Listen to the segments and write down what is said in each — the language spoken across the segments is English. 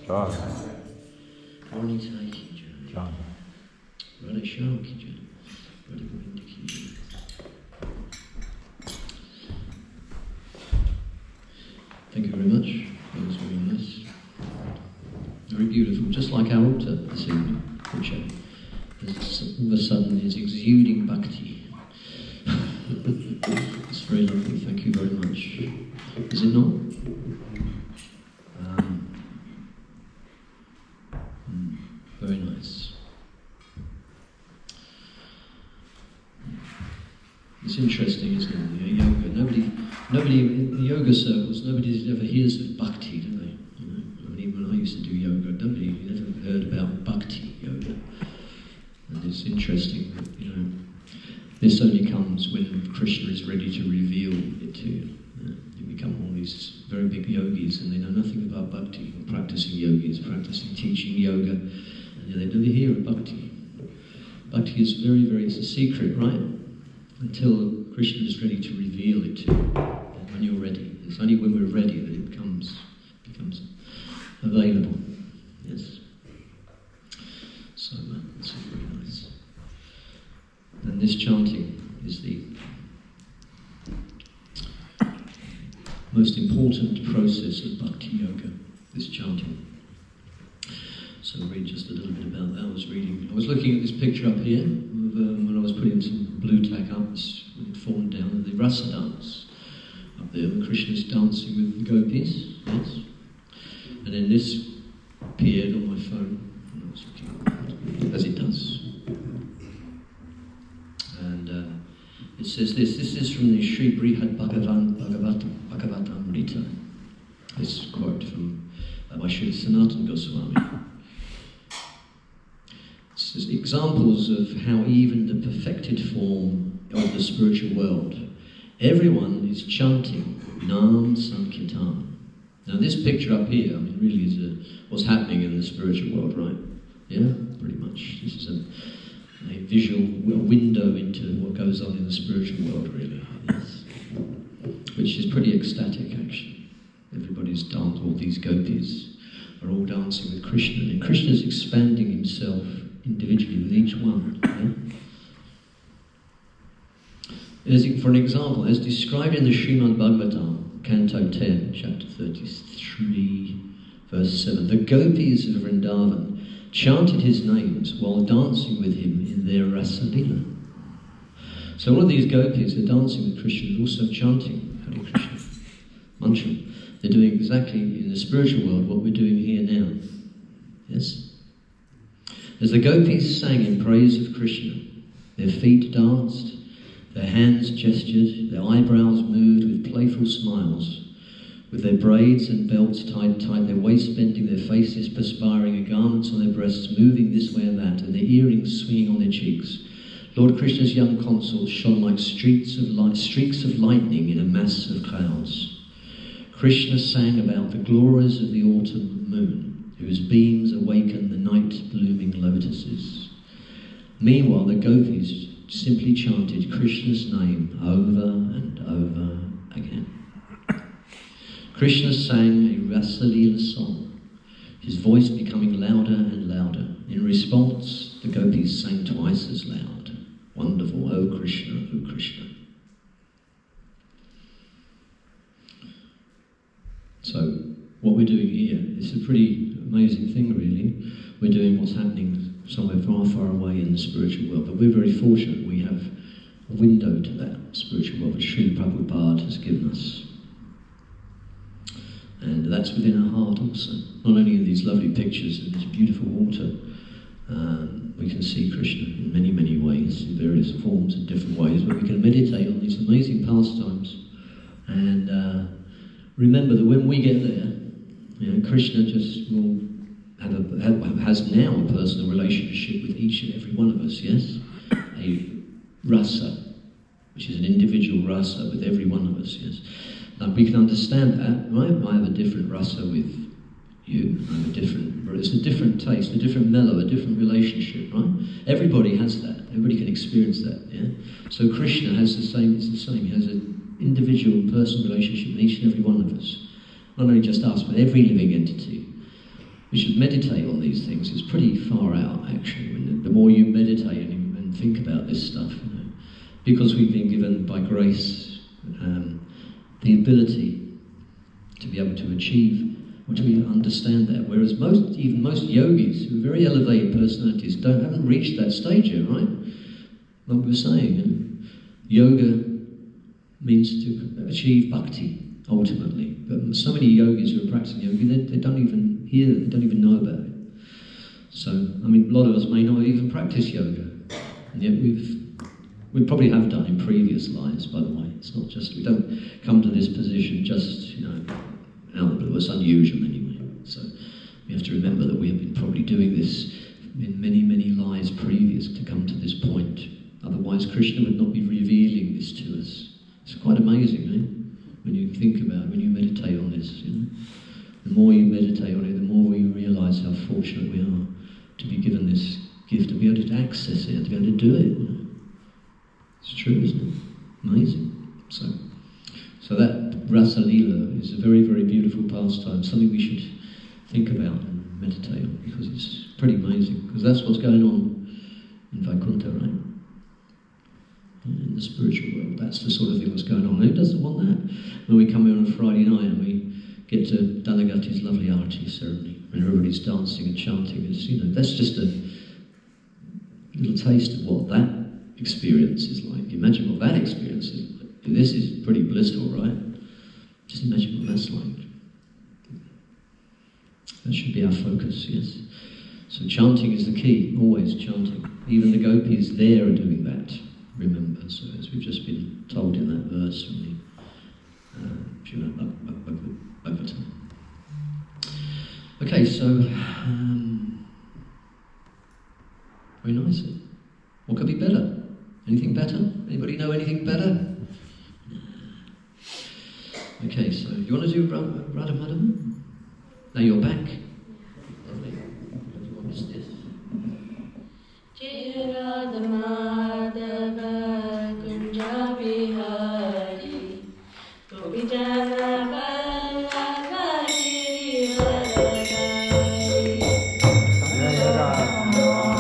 Jaya. Ornitai ki jai. Jaya. Radha Shyam ki jai. Radha Govinda ki jai. Thank you very much. That was very nice. Very beautiful. Just like our altar this evening, which all of a sudden is exuding Bhakti. It's very lovely. Thank you very much. Is it not? Very nice. It's interesting, isn't it? Yoga. Nobody in the yoga circles. Nobody ever hears of Bhakti, do they? You know, I mean, even when I used to do yoga, nobody ever heard about Bhakti yoga. And it's interesting that, you know, this only comes when Krishna is ready to reveal it to you. You become all these very big yogis and they know nothing about Bhakti, or practicing yogis, practicing teaching yoga, and they never hear of Bhakti. Bhakti is very, very, it's a secret, right? Until Krishna is ready to reveal it to you. When you're ready. It's only when we're ready that it becomes available. Yes. So that's very nice. And this chanting is the most important process of Bhakti Yoga, this chanting. So I'll read just a little bit about that. I was looking at this picture up here, when I was putting some blue tack up, when it fallen down, of the rasa dance up there, when Krishna's dancing with the gopis, yes? And then this appeared on my phone, when I was looking, as it does. And it says this is from the Sri Brihad Bhagavatamrita. This quote from by Sri Sanatana Goswami. It says, examples of how even the perfected form of the spiritual world, everyone is chanting Nam Sankirtan. Now this picture up here, I mean, really is what's happening in the spiritual world, right? Yeah, pretty much. This is a visual window into what goes on in the spiritual world, really. Yes. Which is pretty ecstatic, actually. Everybody's dancing, all these gopis are all dancing with Krishna, and Krishna's expanding himself individually with each one. Yeah? For an example, as described in the Srimad Bhagavatam, Canto 10, chapter 33, verse 7, the gopis of Vrindavan chanted his names while dancing with him in their rasa lila. So all of these gopis are dancing with Krishna, also chanting Hare Krishna mantra. They're doing exactly in the spiritual world what we're doing here now. Yes? As the gopis sang in praise of Krishna, their feet danced, their hands gestured, their eyebrows moved with playful smiles, with their braids and belts tied tight, their waists bending, their faces perspiring, their garments on their breasts moving this way and that, and their earrings swinging on their cheeks. Lord Krishna's young consorts shone like streaks of lightning in a mass of clouds. Krishna sang about the glories of the autumn moon, whose beams awaken the night-blooming lotuses. Meanwhile, the gopis simply chanted Krishna's name over and over again. Krishna sang a Rasa-lila song, his voice becoming louder and louder. In response, the gopis sang twice as loud. Wonderful, O Krishna, O Krishna. So, what we're doing here is a pretty amazing thing, really. We're doing what's happening somewhere far, far away in the spiritual world, but we're very fortunate we have a window to that spiritual world, which Srila Prabhupada has given us. And that's within our heart also. Not only in these lovely pictures and this beautiful water, we can see Krishna in many, many ways, in various forms and different ways, but we can meditate on these amazing pastimes and remember that when we get there, you know, Krishna just will has now a personal relationship with each and every one of us, yes? A rasa, which is an individual rasa with every one of us, yes? Now we can understand that, right? I have a different rasa with you, it's a different taste, a different mellow, a different relationship, right? Everybody has that, everybody can experience that, yeah? So Krishna has the same, it's the same, he has an individual personal relationship with each and every one of us. Not only just us, but every living entity. we should meditate on these things. It's pretty far out, actually, the more you meditate and think about this stuff, because we've been given by grace the ability to be able to achieve, or to understand that, whereas even most yogis, who are very elevated personalities, haven't reached that stage yet, right? Like we were saying, yoga means to achieve bhakti, ultimately. But so many yogis who are practicing yoga, they don't even hear it, they don't even know about it. So, I mean, a lot of us may not even practice yoga, and yet we probably have done in previous lives, by the way. It's not just, we don't come to this position just, out of the blue. It's unusual anyway. So we have to remember that we have been probably doing this in many, many lives previous to come to this point. Otherwise, Krishna would not be revealing this to us. It's quite amazing, when you think about it, when you meditate on this. The more you meditate on it, the more we realise how fortunate we are to be given this gift, to be able to access it, to be able to do it. It's true, isn't it? Amazing. So that Rasa Leela is a very, very beautiful pastime, something we should think about and meditate on, because it's pretty amazing, because that's what's going on in Vaikuntha, right? In the spiritual world, that's the sort of thing that's going on. Who doesn't want that? When we come here on a Friday night and we get to Danagati's lovely Arati ceremony, when everybody's dancing and chanting, that's just a little taste of what that experience is like. Imagine what that experience is like. This is pretty blissful, right? Just imagine what that's like. That should be our focus, yes. So chanting is the key, always chanting. Even the gopis there are doing that, remember. So as we've just been told in that verse from the Bhagavatam. Okay, so very nice. What could be better? Anything better? Anybody know anything better? Okay, so you want to do Radha Madhava? Now you're back. Lovely. What is this? Jaya Radha Madhava Kunja Bihari Gopijana Vallabha Girivaradhari Jaya Radha Madhava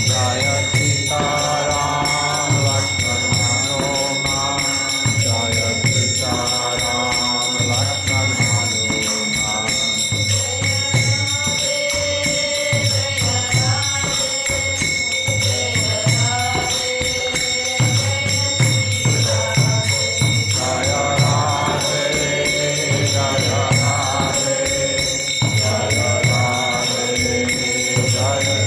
Jaya Sitaram Lakshman Manoma Jaya Sitaram Lakshman Manoma Jaya Radhe Jaya Radhe Jaya Radhe Jaya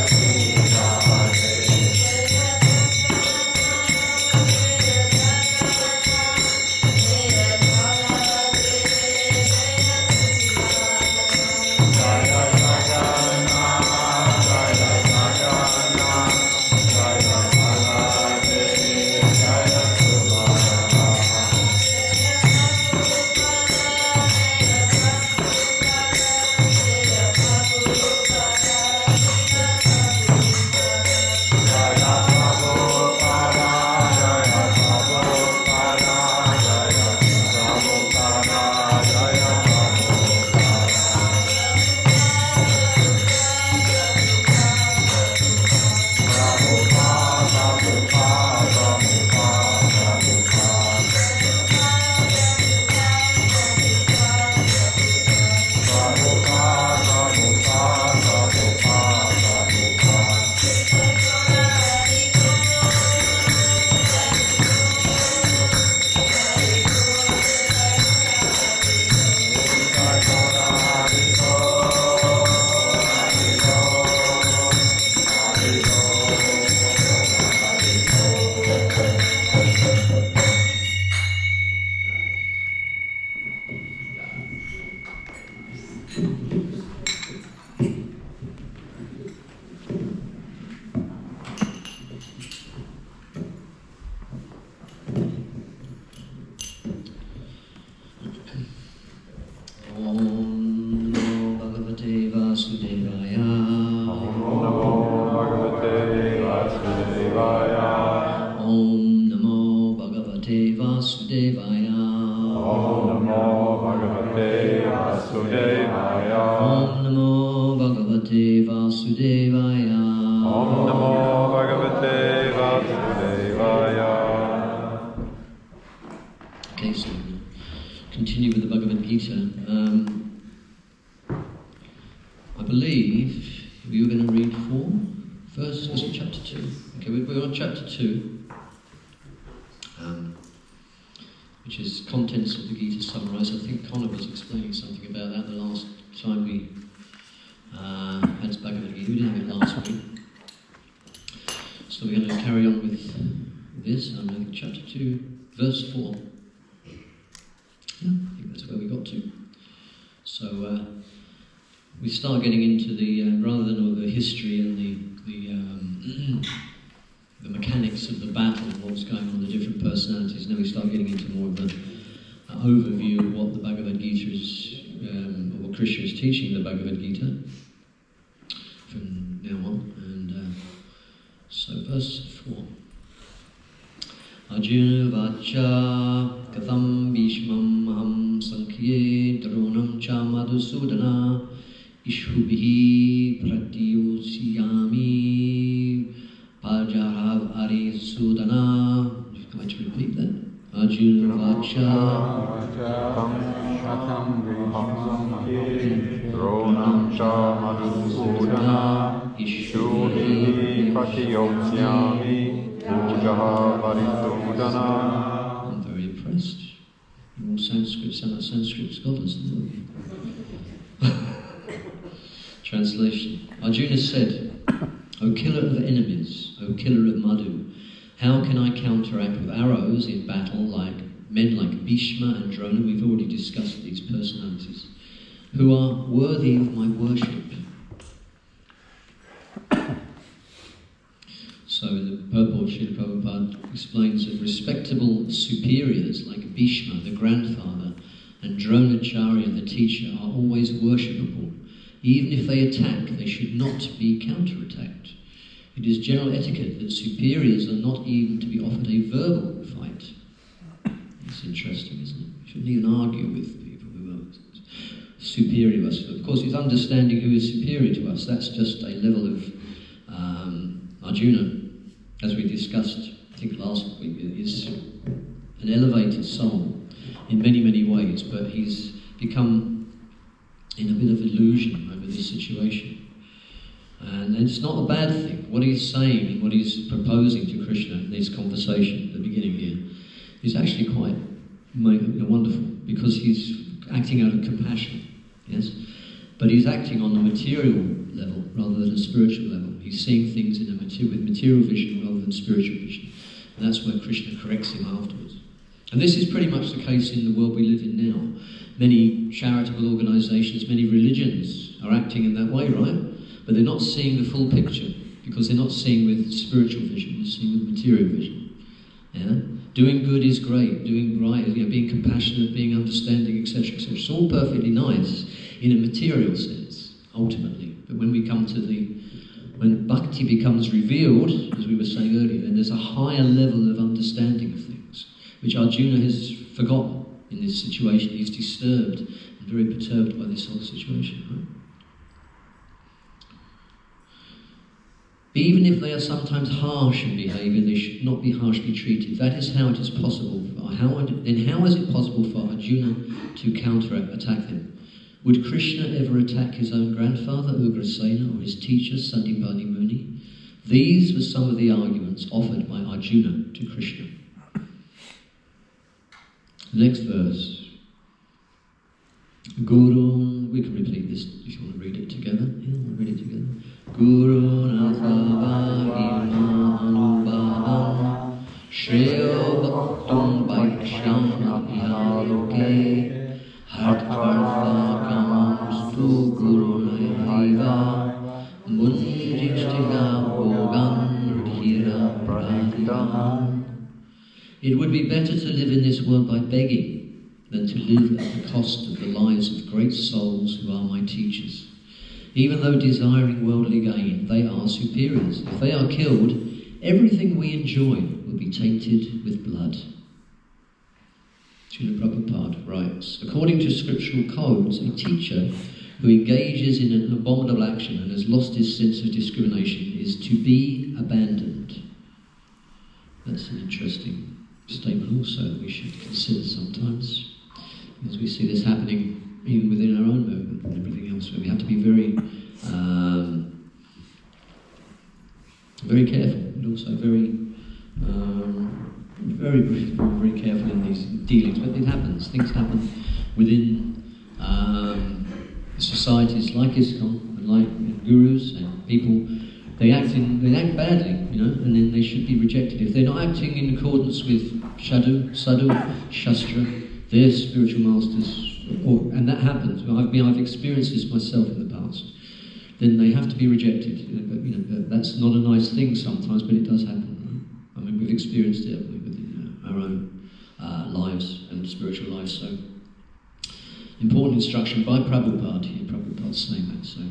Okay, so continue with the Bhagavad Gita. I believe we were going to read 4. First, was it chapter 2? Okay, we're on chapter 2, which is contents of the Gita summarised. I think Connor was explaining something about that the last time we had Bhagavad Gita. We didn't have it last week. So we're going to carry on with this, and I think chapter 2, verse 4. Yeah, I think that's where we got to. So we start getting into the, rather than all the history and the mechanics of the battle, what's going on, the different personalities, now we start getting into more of an overview of what the Bhagavad Gita is, or what Krishna is teaching the Bhagavad Gita from now on. And so verse 4. Arjuna vacha katham bhishmam aham sankhye dronam cha madhusudana ishubhi pratyosiyami pajarav arisudana. Would you like to repeat that? Arjuna vacha katham bhishmam dronam cha madhusudana ishubhi pratyosiyami I'm very impressed. You all Sanskrit sound like Sanskrit scholars, don't you? Translation. Arjuna said, O killer of enemies, O killer of Madhu, how can I counteract with arrows in battle like men like Bhishma and Drona? We've already discussed these personalities, who are worthy of my worship. So in the purport, Srila Prabhupada explains that respectable superiors like Bhishma, the grandfather, and Dronacharya, the teacher, are always worshipable. Even if they attack, they should not be counterattacked. It is general etiquette that superiors are not even to be offered a verbal fight. It's interesting, isn't it? You shouldn't even argue with people who are superior to us. Of course, it's understanding who is superior to us. That's just a level of Arjuna, as we discussed, I think last week, is an elevated soul in many, many ways, but he's become in a bit of illusion over this situation. And it's not a bad thing. What he's saying and what he's proposing to Krishna in this conversation at the beginning here is actually quite wonderful, because he's acting out of compassion, yes? But he's acting on the material level rather than a spiritual level. He's seeing things with material vision rather than spiritual vision. And that's where Krishna corrects him afterwards. And this is pretty much the case in the world we live in now. Many charitable organisations, many religions are acting in that way, right? But they're not seeing the full picture, because they're not seeing with spiritual vision, they're seeing with material vision. Yeah? Doing good is great, doing right, being compassionate, being understanding, etc., etc. It's all perfectly nice in a material sense, ultimately. But when we come to when Bhakti becomes revealed, as we were saying earlier, then there's a higher level of understanding of things, which Arjuna has forgotten in this situation. He's disturbed and very perturbed by this whole situation, right? Even if they are sometimes harsh in behaviour, they should not be harshly treated. That is how it is possible. Then how is it possible for Arjuna to counterattack them? Would Krishna ever attack his own grandfather, Ugrasena, or his teacher, Sandipani Muni? These were some of the arguments offered by Arjuna to Krishna. Next verse. Guru, we can repeat this if you want to read it together. Yeah, we'll read it together. Guru Nathavahima Anubhavam Shreyo Bhaktum Vaiksham Ihaloke Hatvarthakamastu Guru Naiva Munjishtiga Bhogam Rudhira Praditana. It would be better to live in this world by begging than to live at the cost of the lives of great souls who are my teachers. Even though desiring worldly gain, they are superiors. If they are killed, everything we enjoy will be tainted with blood. Srila Prabhupada writes, according to scriptural codes, a teacher who engages in an abominable action and has lost his sense of discrimination is to be abandoned. That's an interesting statement also that we should consider sometimes, because we see this happening even within our own movement and everything else, where we have to be very, very careful, and also very careful in these dealings. But it happens. Things happen within societies like ISKCON and like gurus and people. They act badly, and then they should be rejected. If they're not acting in accordance with sadhu, shastra, their spiritual masters. And that happens. I've experienced this myself in the past. Then they have to be rejected. That's not a nice thing sometimes, but it does happen. Right? I mean, we've experienced it within our own lives and spiritual lives. So, important instruction by Prabhupada here. Prabhupada's saying that. So,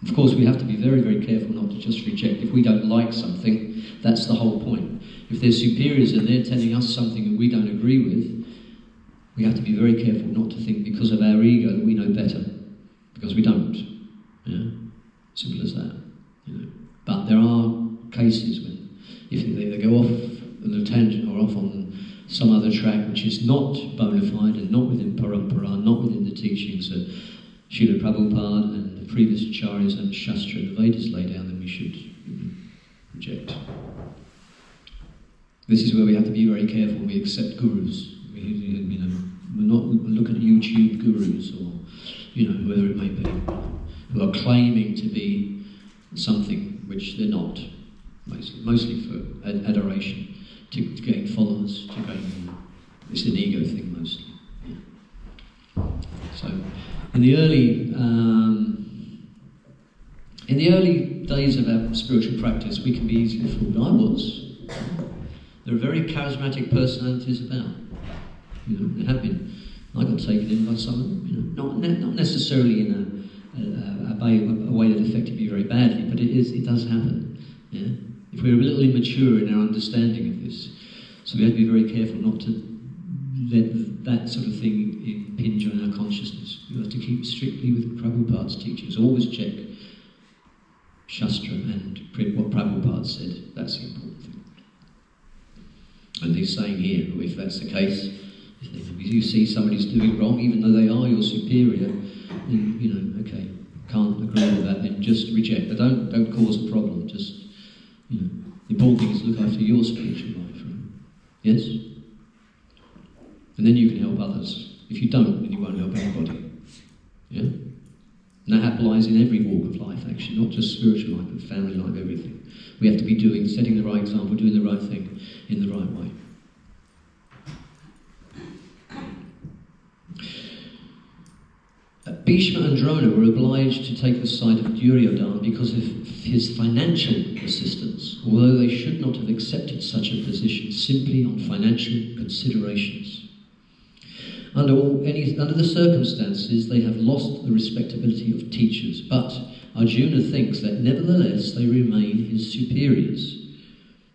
of course, we have to be very, very careful not to just reject. If we don't like something, that's the whole point. If they're superiors and they're telling us something that we don't agree with, we have to be very careful not to think because of our ego that we know better, because we don't. Yeah? Simple as that. But there are cases when, if they go off on a tangent or off on some other track which is not bona fide and not within parampara, not within the teachings that Srila Prabhupada and the previous acharyas and Shastra and the Vedas lay down, then we should reject. This is where we have to be very careful. We accept gurus. We're not looking at YouTube gurus or, whoever it may be, who are claiming to be something which they're not, mostly for adoration, to gain followers, to gain, it's an ego thing mostly. Yeah. So, in the early days of our spiritual practice, we can be easily fooled. I was. There are very charismatic personalities about. There have been. I got taken in by some of them. Not necessarily in a way that affected me very badly, but it does happen. Yeah? If we're a little immature in our understanding of this, so we have to be very careful not to let that sort of thing impinge on our consciousness. We have to keep strictly with Prabhupada's teachings. Always check Shastra and what Prabhupada said, that's the important thing. And he's saying here, if that's the case, if you see somebody's doing wrong, even though they are your superior, then, okay, can't agree with that, then just reject. But don't cause a problem, just, the important thing is look after your spiritual life, right? Yes? And then you can help others. If you don't, then you won't help anybody. Yeah? And that applies in every walk of life, actually, not just spiritual life, but family life, everything. We have to be setting the right example, doing the right thing in the right way. Bhishma and Drona were obliged to take the side of Duryodhana because of his financial assistance, although they should not have accepted such a position simply on financial considerations. Under the circumstances, they have lost the respectability of teachers, but Arjuna thinks that nevertheless they remain his superiors,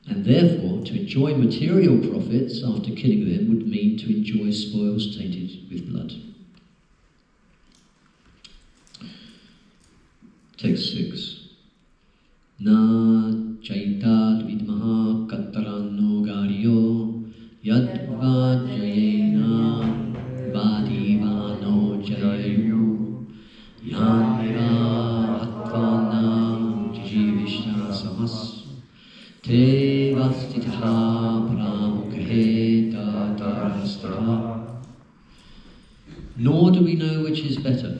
and therefore to enjoy material profits after killing them would mean to enjoy spoils tainted with blood. Text 6. Na chaitad vidmaha kattaranno garyo yadva jayena vadivano jayayu yanva atvanam jivishna samas te vastitha pramukhe tatarastra. Nor do we know which is better,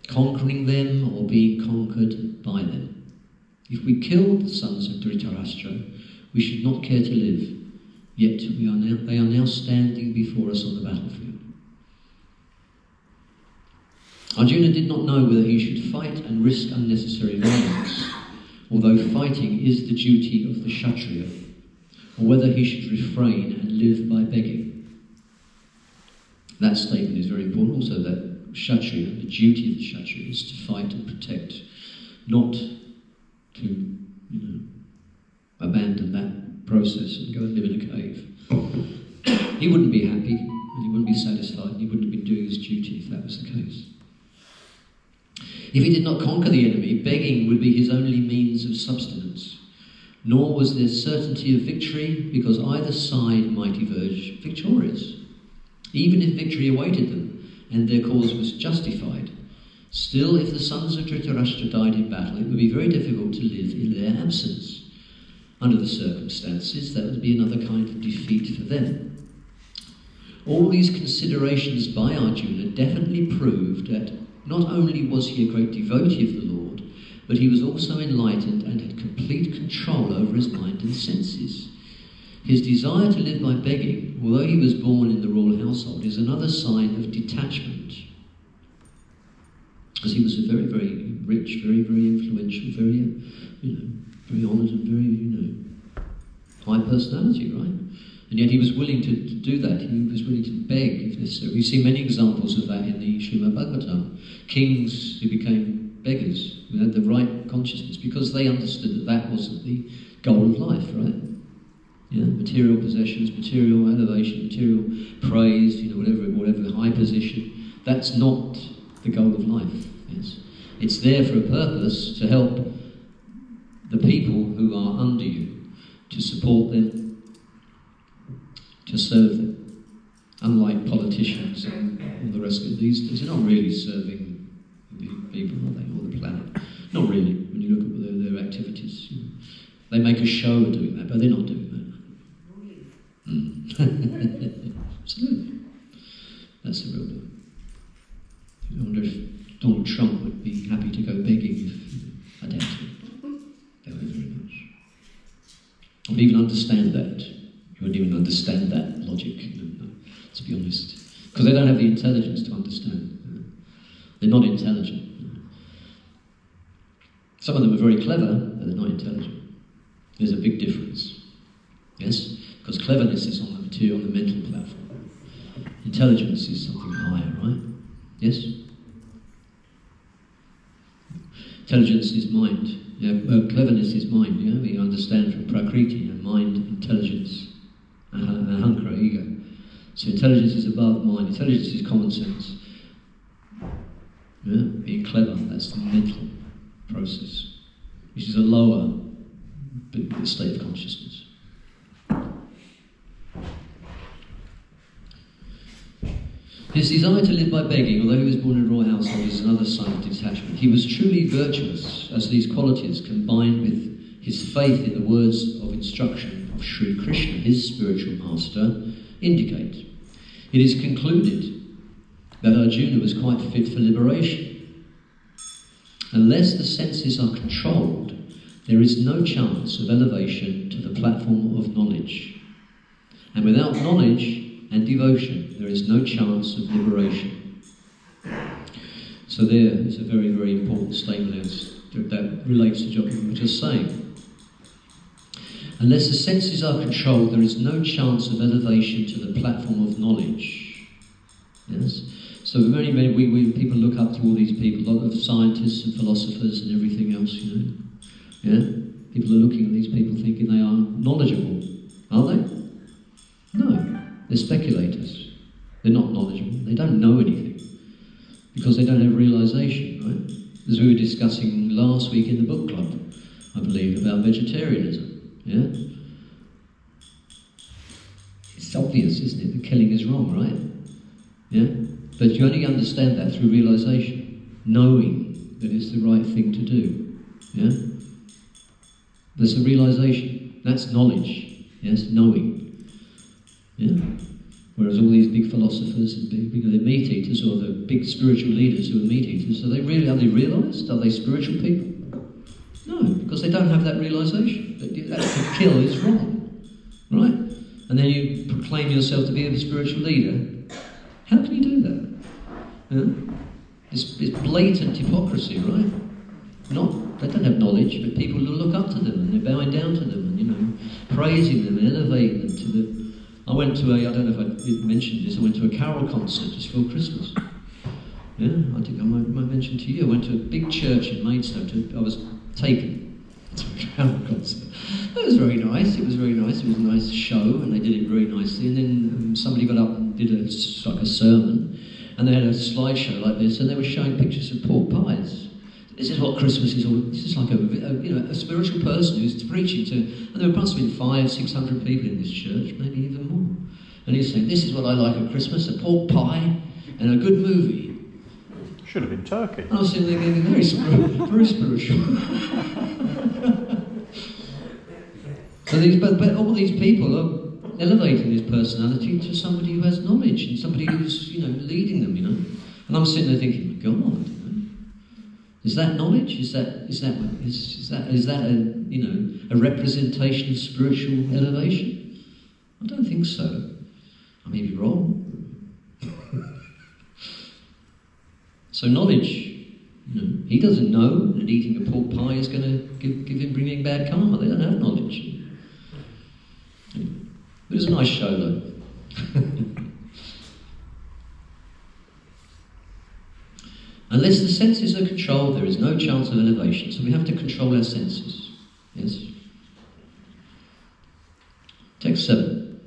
conquering them or being conquered by them. If we killed the sons of Dhritarashtra, we should not care to live, yet they are now standing before us on the battlefield. Arjuna did not know whether he should fight and risk unnecessary violence, although fighting is the duty of the Kshatriya, or whether he should refrain and live by begging. That statement is very important also, that Kshatriya, the duty of the Kshatriya is to fight and protect, not to, abandon that process and go and live in a cave. He wouldn't be happy, and he wouldn't be satisfied, and he wouldn't have been doing his duty if that was the case. If he did not conquer the enemy, begging would be his only means of subsistence, nor was there certainty of victory, because either side might emerge victorious. Even if victory awaited them, and their cause was justified, still if the sons of Dhritarashtra died in battle, it would be very difficult to live in their absence. Under the circumstances, that would be another kind of defeat for them. All these considerations by Arjuna definitely proved that not only was he a great devotee of the Lord, but he was also enlightened and had complete control over his mind and senses. His desire to live by begging, although he was born in the royal household, is another sign of detachment. Because he was a very, very rich, very, very influential, very, very honoured and very, high personality, right? And yet he was willing to do that. He was willing to beg if necessary. We see many examples of that in the Srimad Bhagavatam. Kings who became beggars, who had the right consciousness, because they understood that that wasn't the goal of life, right? Material possessions, material elevation, material praise, whatever high position. That's not the goal of life. Yes, it's there for a purpose, to help the people who are under you, to support them, to serve them. Unlike politicians and the rest of these days, they're not really serving the people, are they, or the planet? Not really. When you look at their activities, they make a show of doing that, but they're not doing that. Absolutely. That's the real deal. I wonder if Donald Trump would be happy to go begging if I doubt it. Doubt it very much. I wouldn't even understand that. You wouldn't even understand that logic, to be honest. Because they don't have the intelligence to understand. They're not intelligent. Some of them are very clever, but they're not intelligent. There's a big difference. Yes? Because cleverness is on the material, on the mental platform. Intelligence is something higher, right? Yes? Intelligence is mind. Cleverness is mind. We understand from Prakriti, mind, intelligence, ahankara, ego. So intelligence is above mind. Intelligence is common sense. Being clever, that's the mental process, which is a its state of consciousness. His desire to live by begging, although he was born in a royal household, is another sign of detachment. He was truly virtuous, as these qualities, combined with his faith in the words of instruction of Sri Krishna, his spiritual master, indicate. It is concluded that Arjuna was quite fit for liberation. Unless the senses are controlled, there is no chance of elevation to the platform of knowledge. And without knowledge and devotion, there is no chance of liberation. So there is a very, very important statement that relates to what we were just saying. Unless the senses are controlled, there is no chance of elevation to the platform of knowledge. Yes? So many people look up to all these people, a lot of scientists and philosophers and everything else, you know. Yeah? People are looking at these people thinking they are knowledgeable. Are they? No. They're speculators. They're not knowledgeable. They don't know anything because they don't have realization, right? As we were discussing last week in the book club, I believe, about vegetarianism. Yeah? It's obvious, isn't it, that killing is wrong, right? Yeah? But you only understand that through realization, knowing that it's the right thing to do. Yeah? There's a realization. That's knowledge. Yes, knowing. Yeah? Whereas all these big philosophers and big meat eaters, or the big spiritual leaders who are meat eaters, are they realized? Are they spiritual people? No, because they don't have that realization. That to kill is wrong. Right? And then you proclaim yourself to be a spiritual leader. How can you do that? Yeah? It's blatant hypocrisy, right? They don't have knowledge, but people look up to them and they're bowing down to them and, you know, praising them and elevating them to the... I went to I don't know if I mentioned this, I went to a carol concert just before Christmas. Yeah, I think I might mention to you. I went to a big church in Maidstone. I was taken to a carol concert. It was very nice. It was very nice. It was a nice show, and they did it very nicely. And then somebody got up and did a sermon, and they had a slideshow like this, and they were showing pictures of pork pies. This is what Christmas is all. This is like a spiritual person who's preaching to, and there must have been 500-600 people in this church, maybe even more. And he's saying, "This is what I like at Christmas: a pork pie and a good movie." Should have been turkey. I was sitting there getting very spiritual. So but all these people are elevating this personality to somebody who has knowledge and somebody who's, you know, leading them, you know. And I'm sitting there thinking, God. Is that knowledge? Is that a representation of spiritual elevation? I don't think so. I may be wrong. So knowledge, you know, he doesn't know that eating a pork pie is going to bring him bad karma. They don't have knowledge. It was a nice show, though. Unless the senses are controlled, there is no chance of elevation. So we have to control our senses. Yes? Text 7.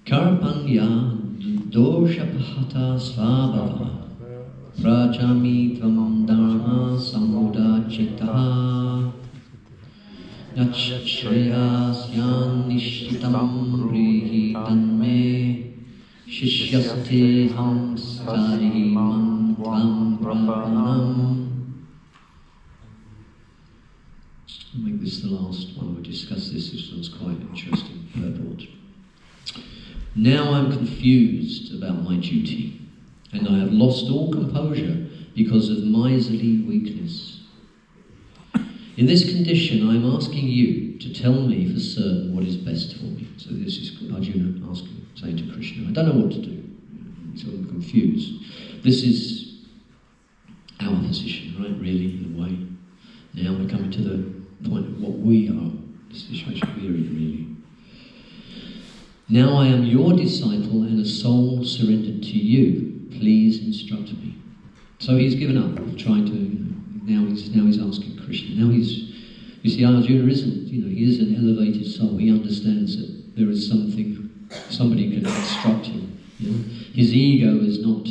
Karpanya dosha pahata svabhava prajami tvam dharma samuda chittaha nachshreyasyan nishchitam vrihi tanme Shishyasti hamstari mantvam prapanam. I'll make this the last one. We'll discuss this. This one's quite interesting purport. Now I'm confused about my duty, and I have lost all composure because of miserly weakness. In this condition, I am asking you to tell me for certain what is best for me. So this is Arjuna saying to Krishna, I don't know what to do. So I'm confused. This is our position, right? Really, in a way. Now we're coming to the point of what we are, the situation we're in, really. Now I am your disciple and a soul surrendered to you. Please instruct me. So he's given up, trying to. Now he's asking Krishna. Now you see, Arjuna isn't. He is an elevated soul. He understands that there is somebody can instruct him. His ego is not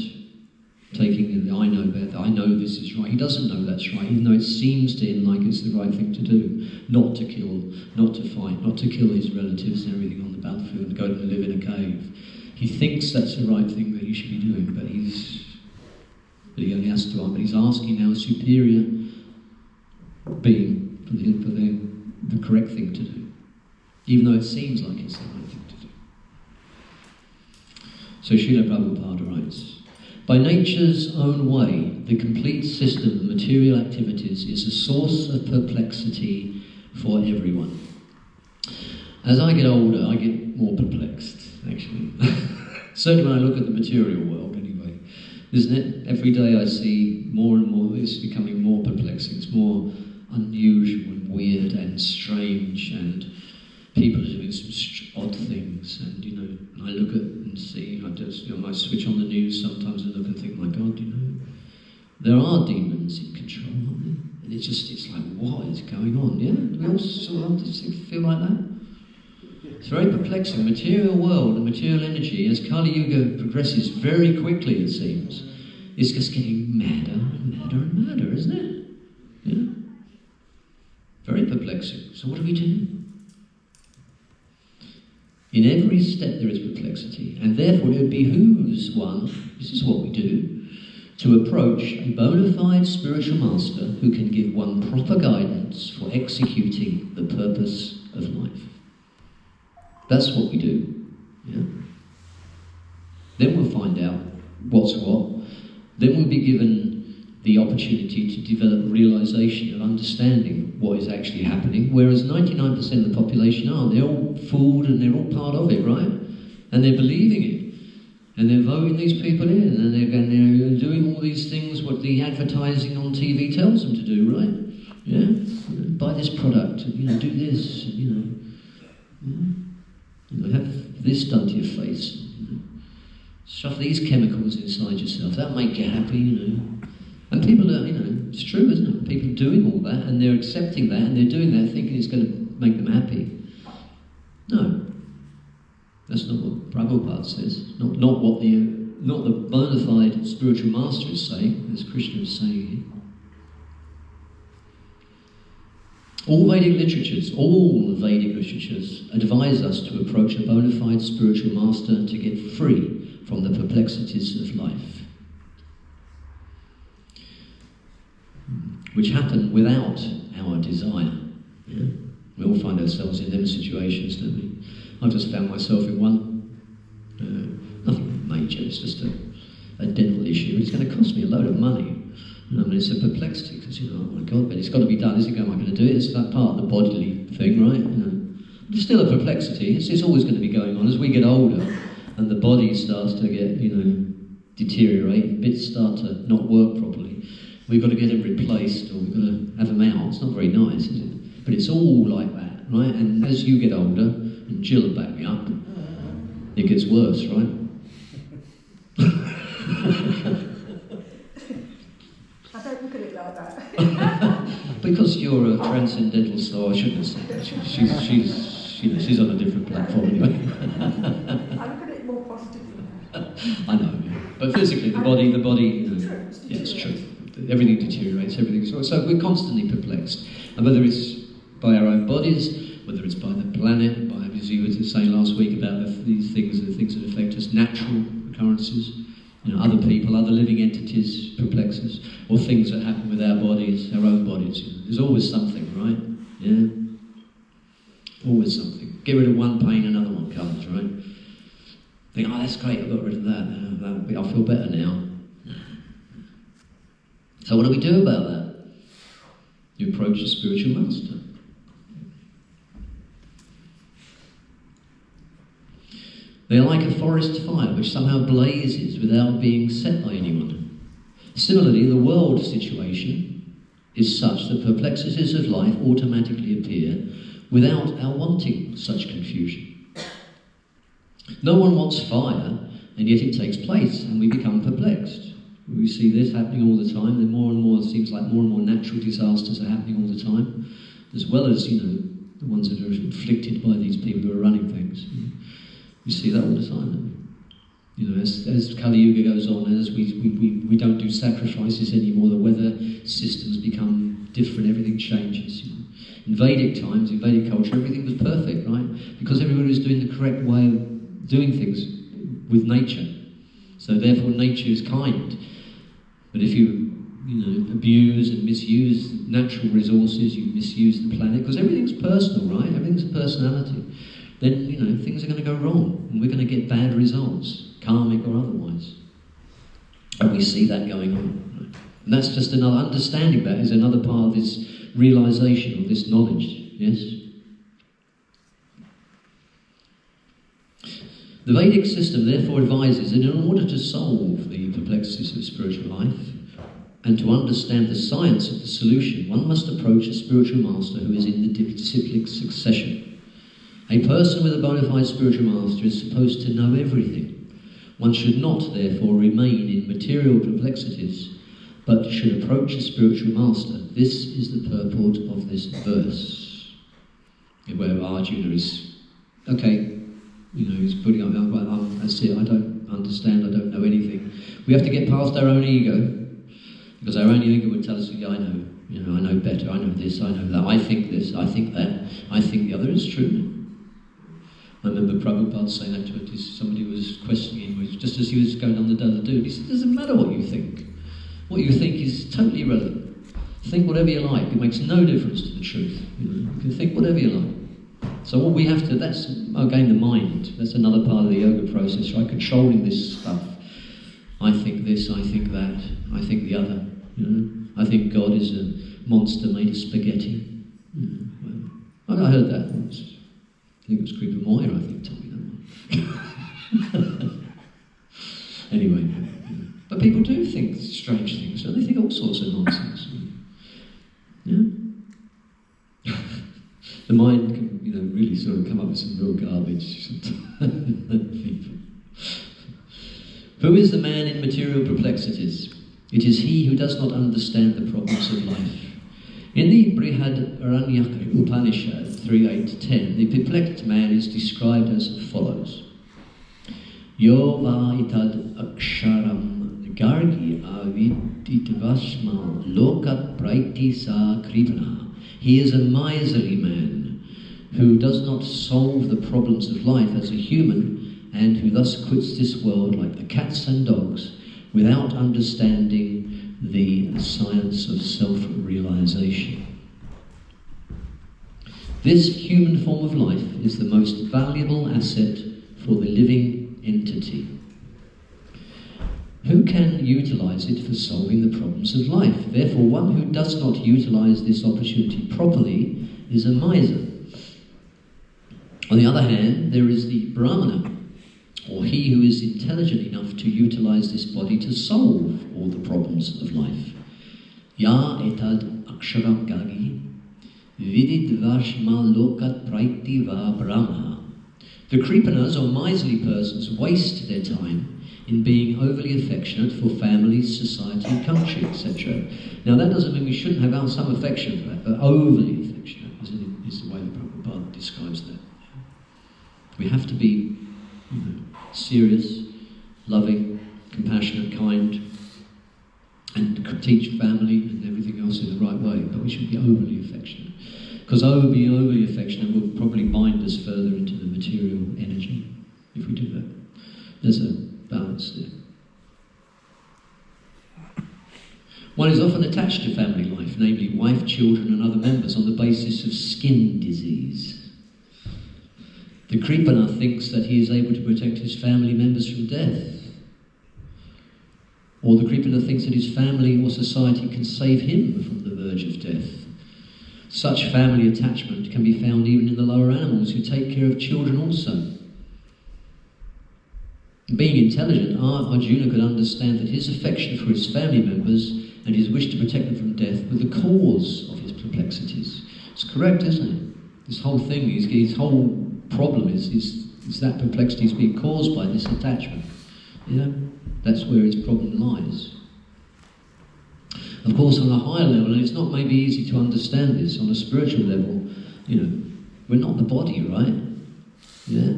taking the I know better, I know this is right. He doesn't know that's right, even though it seems to him like it's the right thing to do. Not to kill, not to fight, not to kill his relatives and everything on the battlefield and go and live in a cave. He thinks that's the right thing that he should be doing, but he only has to. But he's asking now a superior being for the correct thing to do, even though it seems like it's the right thing to do. So Srila Prabhupada writes, by nature's own way, the complete system of material activities is a source of perplexity for everyone. As I get older, I get more perplexed, actually. Certainly when I look at the material world, anyway. Isn't it? Every day I see more and more, it's becoming more perplexing. It's more unusual and weird and strange, and people are doing some odd things, and I look at and see, I switch on the news sometimes and look and think, my God, there are demons in control, aren't there? And it's like, what is going on? Yeah? Do we all sort of feel like that? It's very perplexing. Material world and material energy, as Kali Yuga progresses very quickly, it seems, is just getting madder and madder and madder, isn't it? Yeah? Very perplexing. So what do we do? In every step there is perplexity, and therefore it behooves one, this is what we do, to approach a bona fide spiritual master who can give one proper guidance for executing the purpose of life. That's what we do. Yeah? Then we'll find out what's what. Then we'll be given the opportunity to develop realization and understanding what is actually happening, whereas 99% of the population aren't. They're all fooled and they're all part of it, right? And they're believing it. And they're voting these people in, and they're doing all these things what the advertising on TV tells them to do, right? Yeah? Buy this product, do this, have this done to your face. Stuff these chemicals inside yourself. That'll make you happy, And people are, it's true, isn't it? People are doing all that, and they're accepting that, and they're doing that thinking it's going to make them happy. No. That's not what Prabhupada says. Not the bona fide spiritual master is saying, as Krishna is saying here. All Vedic literatures advise us to approach a bona fide spiritual master to get free from the perplexities of life, which happen without our desire. Yeah? We all find ourselves in them situations, don't we? I've just found myself in one, nothing major, it's just a dental issue. It's going to cost me a load of money. It's a perplexity, because, oh my God, but it's got to be done. Am I going to do it? It's that part of the bodily thing, right? It's still a perplexity. It's always going to be going on. As we get older and the body starts to get, deteriorate, bits start to not work properly, we've got to get them replaced, or we've got to have them out. It's not very nice, is it? But it's all like that, right? And as you get older, and Jill will back me up, it gets worse, right? I don't look at it like that. Because you're a transcendental soul, I shouldn't have said that. She's on a different platform anyway. I look at it more positively. I know, yeah. But physically, the body, it's true. Everything deteriorates, so we're constantly perplexed. And whether it's by our own bodies, whether it's by the planet, by, as you were saying last week about these things, the things that affect us, natural occurrences, other people, other living entities perplex us, or things that happen with our bodies, our own bodies. There's always something, right? Yeah? Always something. Get rid of one pain, another one comes, right? Think, that's great, I got rid of that. I feel better now. So what do we do about that? You approach a spiritual master. They're like a forest fire which somehow blazes without being set by anyone. Similarly, the world situation is such that perplexities of life automatically appear without our wanting such confusion. No one wants fire, and yet it takes place, and we become perplexed. We see this happening all the time. More and more, it seems like more and more natural disasters are happening all the time, as well as, the ones that are inflicted by these people who are running things. We see that all the time, don't we? as Kali Yuga goes on, as we don't do sacrifices anymore, the weather systems become different, everything changes. In Vedic times, in Vedic culture, everything was perfect, right? Because everybody was doing the correct way of doing things with nature. So therefore nature is kind. But if you abuse and misuse natural resources, you misuse the planet, because everything's personal, right? Everything's a personality. Then, things are going to go wrong, and we're going to get bad results, karmic or otherwise. And we see that going on. Right? And that's just another, understanding that is another part of this realization, of this knowledge, yes? The Vedic system therefore advises that in order to solve the perplexities of spiritual life, and to understand the science of the solution, one must approach a spiritual master who is in the disciplic succession. A person with a bona fide spiritual master is supposed to know everything. One should not, therefore, remain in material perplexities, but should approach a spiritual master. This is the purport of this verse, where Arjuna is, he's putting up, that's it, I don't understand, I don't know anything. We have to get past our own ego, because our own ego would tell us, I know, I know better, I know this, I know that, I think this, I think that, I think the other is true. I remember Prabhupada saying that to somebody was questioning him, just as he was going on the dude. He said, it doesn't matter what you think. What you think is totally irrelevant. Think whatever you like. It makes no difference to the truth. You can think whatever you like. So what we have to, that's, again, the mind. That's another part of the yoga process, right? Controlling this stuff. I think this, I think that, I think the other. I think God is a monster made of spaghetti. I heard that once. I think it was Creeper Moyer, I think, told me that one. Anyway, but people do think strange things, don't they? Think all sorts of nonsense. Yeah? The mind can, really sort of come up with some real garbage. Who is the man in material perplexities? It is he who does not understand the problems of life. In the Brihadaranyaka Upanishad 3.8-10, the perplexed man is described as follows. Yo va itad aksharam gargi aviditvasma lokat praiti sa kripana. He is a miserly man who does not solve the problems of life as a human, and who thus quits this world like the cats and dogs without understanding the science of self-realization. This human form of life is the most valuable asset for the living entity. Who can utilize it for solving the problems of life? Therefore, one who does not utilize this opportunity properly is a miser. On the other hand, there is the Brahmana, or he who is intelligent enough to utilize this body to solve all the problems of life. Ya etad aksharam gagi vidid vashma lokat praiti va brahma. The Kripanas, or miserly persons, waste their time in being overly affectionate for families, society, country, etc. Now that doesn't mean we shouldn't have some affection for that, but overly affectionate is the way the Prabhupada describes that. We have to be serious, loving, compassionate, kind, and teach family and everything else in the right way, but we should be overly affectionate. Because being overly affectionate will probably bind us further into the material energy if we do that. There's a balance there. One is often attached to family life, namely wife, children and other members, on the basis of skin disease. The Kripana thinks that he is able to protect his family members from death. Or the Kripana thinks that his family or society can save him from the verge of death. Such family attachment can be found even in the lower animals who take care of children also. Being intelligent, Arjuna could understand that his affection for his family members and his wish to protect them from death were the cause of his perplexities. It's correct, isn't it? This whole thing, his whole problem is that perplexity is being caused by this attachment. That's where his problem lies. Of course, on a higher level, and it's not maybe easy to understand this, on a spiritual level, we're not the body, right? Yeah?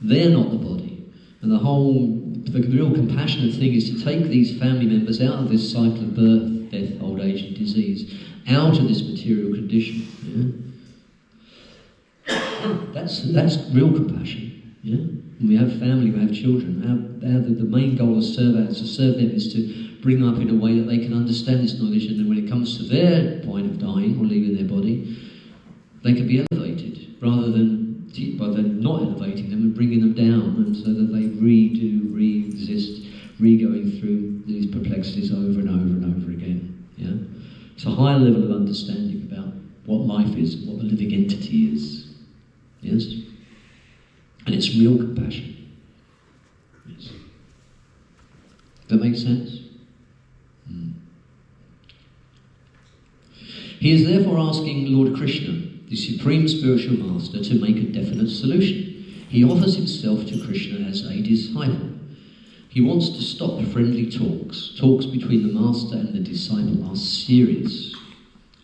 They're not the body. And the whole real compassionate thing is to take these family members out of this cycle of birth, death, old age and disease, out of this material condition. Yeah? That's real compassion. Yeah? When we have family, we have children. The main goal is to serve them is to bring them up in a way that they can understand this knowledge, and then when it comes to their point of dying or leaving their body, they can be elevated, rather than by then not elevating them and bringing them down, and so that they re-exist, going through these perplexities over and over and over again. Yeah? It's a higher level of understanding about what life is, what the living entity is. Yes? And it's real compassion. Yes. Does that make sense? He is therefore asking Lord Krishna, the Supreme Spiritual Master, to make a definite solution. He offers himself to Krishna as a disciple. He wants to stop friendly talks. Talks between the Master and the disciple are serious.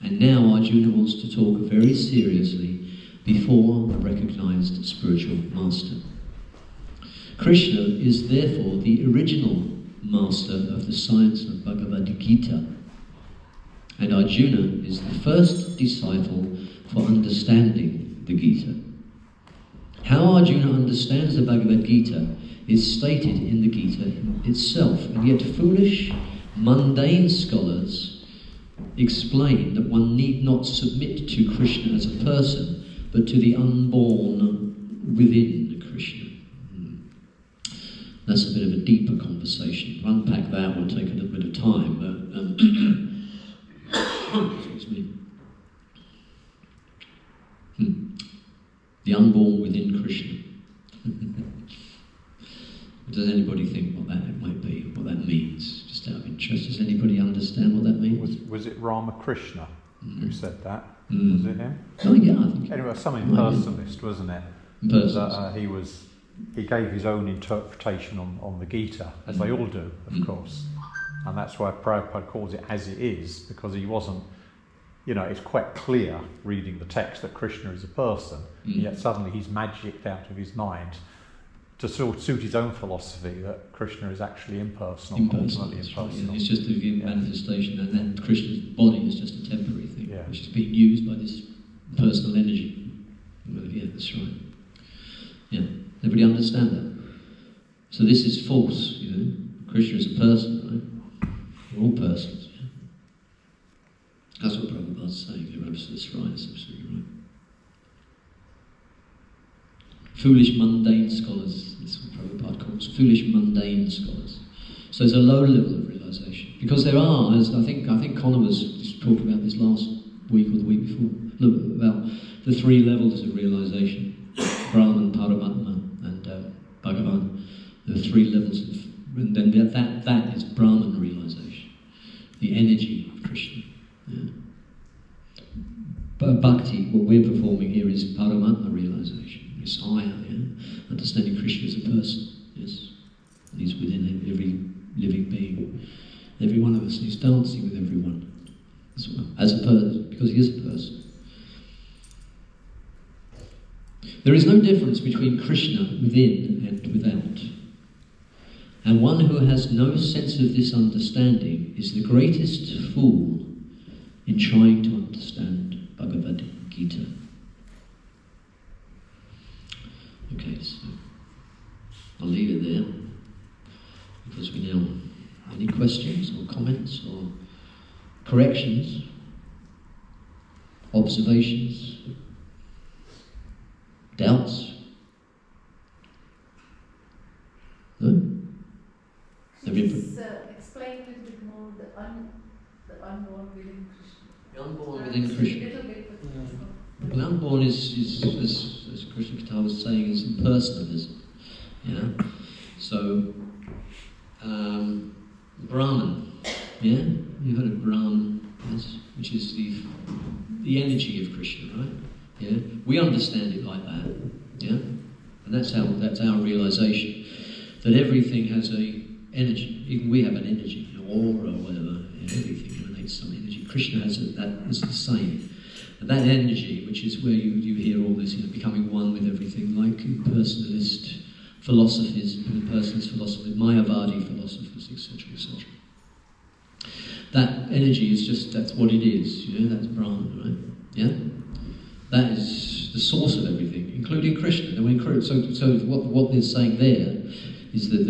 And now Arjuna wants to talk very seriously before a recognized spiritual master. Krishna is therefore the original master of the science of Bhagavad Gita. And Arjuna is the first disciple for understanding the Gita. How Arjuna understands the Bhagavad Gita is stated in the Gita itself, and yet foolish, mundane scholars explain that one need not submit to Krishna as a person, but to the unborn within Krishna. That's a bit of a deeper conversation. To unpack that will take a little bit of time, but excuse me. The unborn within Krishna. Does anybody think what that might be, what that means? Just out of interest, does anybody understand what that means? Was it Ramakrishna who said that? Was it him? Oh yeah, I think. Anyway, some impersonalist, wasn't it? That, he gave his own interpretation on the Gita, as they all do, of course. And that's why Prabhupada calls it as it is, because he wasn't, it's quite clear reading the text that Krishna is a person, and yet suddenly he's magicked out of his mind to suit his own philosophy that Krishna is actually impersonal. Ultimately impersonal. Right, yeah. It's just a manifestation, and then Krishna's body is just a temporary thing, which is being used by this personal energy. Yeah, that's right. Yeah, everybody understand that? So this is false, Krishna is a person, right? We're all persons. Yeah? That's what Prabhupada's saying. You're absolutely right. That's absolutely right. Foolish mundane scholars, that's what Prabhupada calls foolish mundane scholars. So there's a low level of realization. Because there are, as I think Connor was talking about this last week or the week before, about the three levels of realization. Brahman, Paramatma and Bhagavan. The three levels of, and then that is Brahman realization. The energy of Krishna. Yeah. But Bhakti, what we're performing here is Paramatma realization. It's higher, understanding Krishna as a person, yes. And he's within every living being. Every one of us, and he's dancing with everyone as well, as a person, because he is a person. There is no difference between Krishna within and without. And one who has no sense of this understanding is the greatest fool in trying to understand Bhagavad Gita. Okay, so I'll leave it there, because we now, any questions or comments or corrections, observations, doubts? No? Please explain a little bit more the unborn within Krishna. The unborn within Krishna. The unborn is as Krishna Katha was saying, is impersonalism. So Brahman, you've heard of Brahman, yes, which is the energy of Krishna, right? Yeah, we understand it like that. Yeah, and that's our realization that everything has a energy. Even we have an energy, aura or whatever. Everything emanates some energy. Krishna has that is the same. And that energy, which is where you hear all this, becoming one with everything, like impersonalist philosophies, personalist philosophers, Mayavadi philosophers, etc., etc. That energy is just, that's what it is, that's Brahman, right? Yeah? That is the source of everything, including Krishna. So what they're saying there is that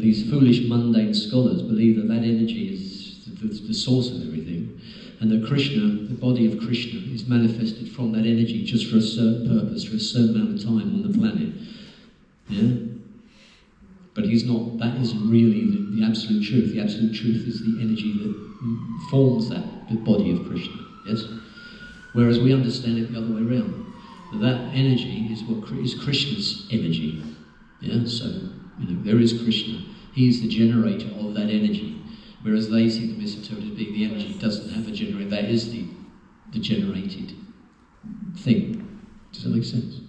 these foolish mundane scholars believe that energy is the source of everything, and that Krishna, the body of Krishna, is manifested from that energy just for a certain purpose, for a certain amount of time on the planet. Yeah? But he's not, that isn't really the absolute truth. The absolute truth is the energy that forms the body of Krishna. Yes? Whereas we understand it the other way around. That energy is what is Krishna's energy. Yeah? So, there is Krishna. He's the generator of that energy. Whereas they seem to misinterpret it as being the energy doesn't have a generator. That is the generated thing. Does that make sense?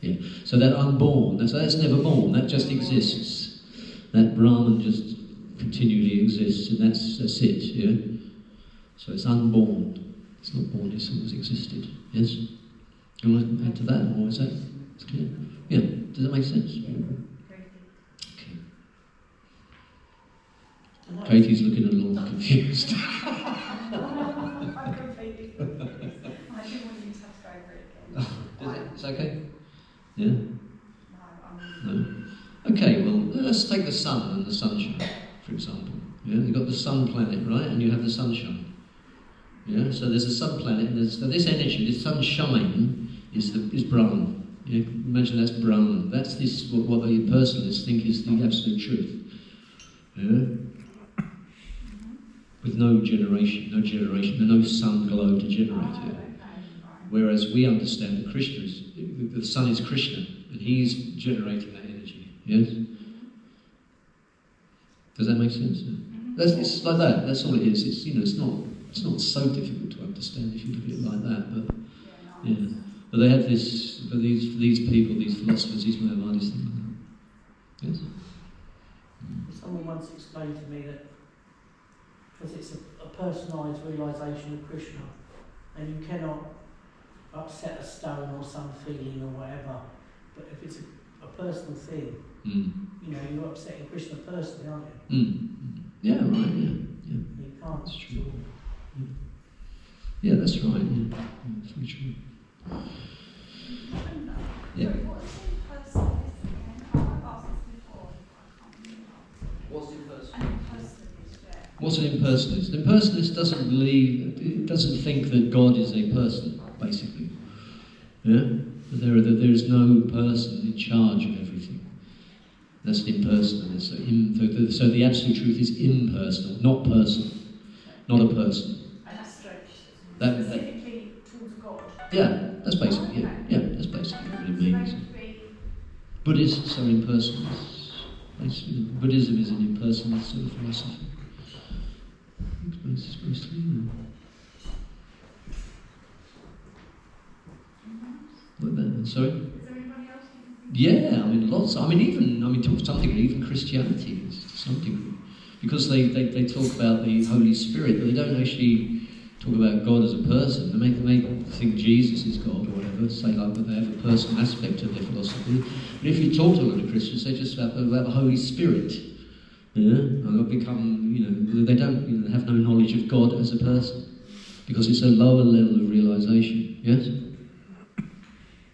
Yeah. So that unborn, that's never born, that just exists. That Brahman just continually exists, and that's it, yeah? So it's unborn. It's not born, it's always existed. Yes? You want to add to that, or is that clear? Yeah. Does that make sense? Okay. Katie's looking a little confused. I'm completely confused. I didn't want you to have to go over it again. It's okay? Yeah? No. Okay, well, let's take the sun and the sunshine, for example. Yeah? You've got the sun planet, right? And you have the sunshine. Yeah? So there's a sun planet, and so this energy, this sunshine, is Brahman. Yeah? Imagine that's Brahman. That's what the personalists think is the absolute truth. Yeah? With no generation, no sun glow to generate it. Whereas we understand that the sun is Krishna, and he's generating that energy. Yes? Does that make sense? It's like that. That's all it is. It's not so difficult to understand if you look at it like that. But yeah. But they have these people, these philosophers, these Mayavadis think like that. Yes? Someone once explained to me that because it's a personalised realisation of Krishna, and you cannot upset a stone or some feeling or whatever, but if it's a personal thing, you're upsetting Krishna personally, aren't you? Yeah, right, yeah. You can't. That's true. Yeah, that's right, yeah. That's very true. Yeah. What's impersonalist? What's an impersonalist? An impersonalist doesn't think that God is a person, basically. Yeah? There is no person in charge of everything. That's an impersonalist. So the absolute truth is impersonal, not personal. Not a person. And that's specifically towards God. Yeah, that's basically that's basically what it means. Buddhists are impersonalists. Basically, Buddhism is an impersonalist sort of philosophy. It's supposed to be like that. Sorry? Is there anybody else? Yeah, lots. To some degree, even Christianity is to some degree. Because they talk about the Holy Spirit, but they don't actually talk about God as a person. They make think Jesus is God or whatever, say like that they have a personal aspect of their philosophy. But if you talk to a lot of Christians, they just about the Holy Spirit. Yeah, and they become, they don't have no knowledge of God as a person, because it's a lower level of realisation. Yes.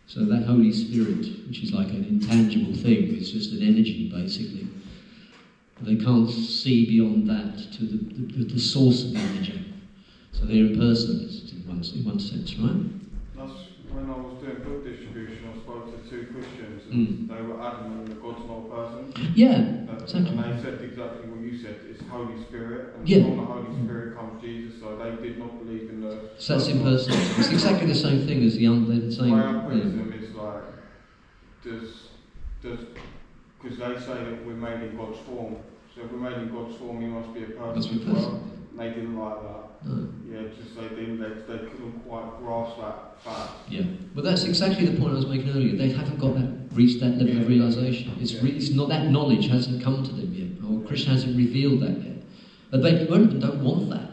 So that Holy Spirit, which is like an intangible thing, it's just an energy basically. They can't see beyond that to the source of the energy. So they're impersonalists in one sense, right? That's when I was doing book distribution, I spoke to two Christians and they were adamant that God's not a person. Yeah, exactly. And they said exactly what you said, it's Holy Spirit, and yeah. from the Holy Spirit comes Jesus, so they did not believe in the... So that's impersonal. It's exactly the same thing as the same... The way I put them is like, because they say that we're made in God's form, so if we're made in God's form, he must be a person as well. They didn't like that. No. Yeah, just they couldn't quite grasp that fact. Yeah, but that's exactly the point I was making earlier. They haven't reached that level of realisation. It's not that knowledge hasn't come to them yet, or Krishna hasn't revealed that yet. But they don't want that.